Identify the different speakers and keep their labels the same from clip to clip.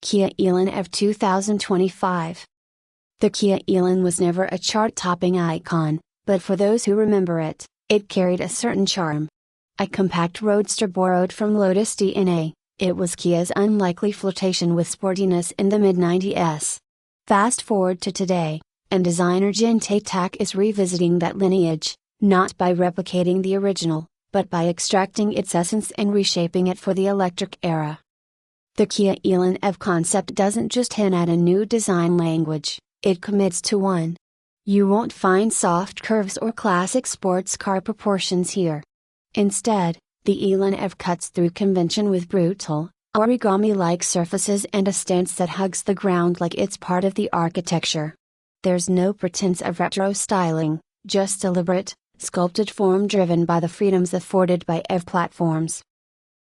Speaker 1: Kia Elan EV 2025. The Kia Elan was never a chart-topping icon, but for those who remember it, it carried a certain charm. A compact roadster borrowed from Lotus DNA, it was Kia's unlikely flirtation with sportiness in the mid-90s. Fast forward to today, and designer Jin-Tae Tak is revisiting that lineage, not by replicating the original, but by extracting its essence and reshaping it for the electric era. The Kia Elan EV concept doesn't just hint at a new design language, it commits to one. You won't find soft curves or classic sports car proportions here. Instead, the Elan EV cuts through convention with brutal, origami-like surfaces and a stance that hugs the ground like it's part of the architecture. There's no pretense of retro styling, just deliberate, sculpted form driven by the freedoms afforded by EV platforms.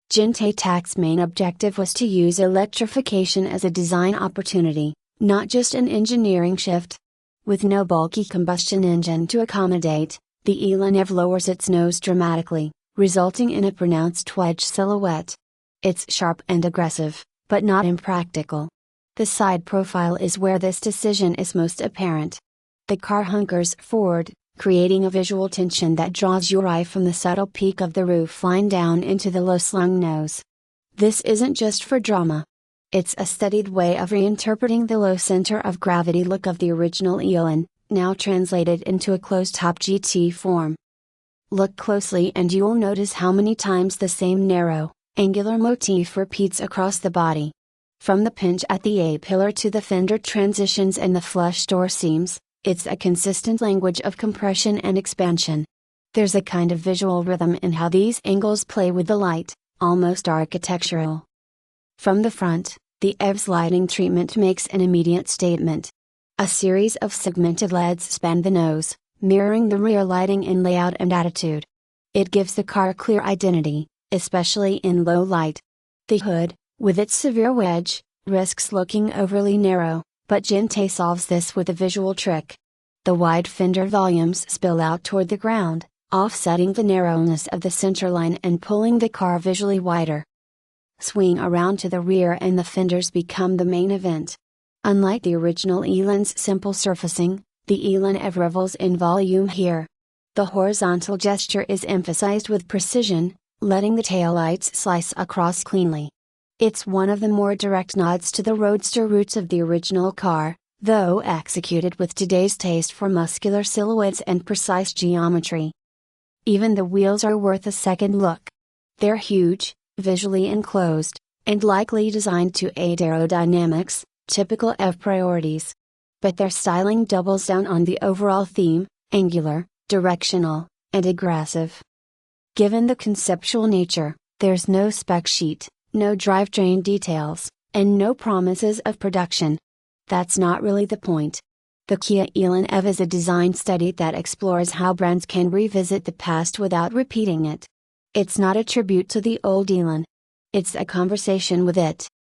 Speaker 1: Jin-Tae Tak's main objective was to use electrification as a design opportunity, not just an engineering shift. With no bulky combustion engine to accommodate, the Elan EV lowers its nose dramatically, resulting in a pronounced wedge silhouette. It's sharp and aggressive, but not impractical. The side profile is where this decision is most apparent. The car hunkers forward, creating a visual tension that draws your eye from the subtle peak of the roofline down into the low-slung nose. This isn't just for drama. It's a studied way of reinterpreting the low center of gravity look of the original Elan, now translated into a closed-top GT form. Look closely and you'll notice how many times the same narrow, angular motif repeats across the body. From the pinch at the A-pillar to the fender transitions and the flush door seams, it's a consistent language of compression and expansion. There's a kind of visual rhythm in how these angles play with the light, almost architectural. From the front, the EV's lighting treatment makes an immediate statement. A series of segmented LEDs span the nose, mirroring the rear lighting in layout and attitude. It gives the car a clear identity, especially in low light. The hood, with its severe wedge, risks looking overly narrow, but Jin-Tae solves this with a visual trick. The wide fender volumes spill out toward the ground, offsetting the narrowness of the centerline and pulling the car visually wider. Swing around to the rear and the fenders become the main event. Unlike the original Elan's simple surfacing, the Elan EV revels in volume here. The horizontal gesture is emphasized with precision, letting the taillights slice across cleanly. It's one of the more direct nods to the roadster roots of the original car, though executed with today's taste for muscular silhouettes and precise geometry. Even the wheels are worth a second look. They're huge, visually enclosed, and likely designed to aid aerodynamics, typical EV priorities. But their styling doubles down on the overall theme, angular, directional, and aggressive. Given the conceptual nature, there's no spec sheet, no drivetrain details, and no promises of production. That's not really the point. The Kia Elan EV is a design study that explores how brands can revisit the past without repeating it. It's not a tribute to the old Elan. It's a conversation with it.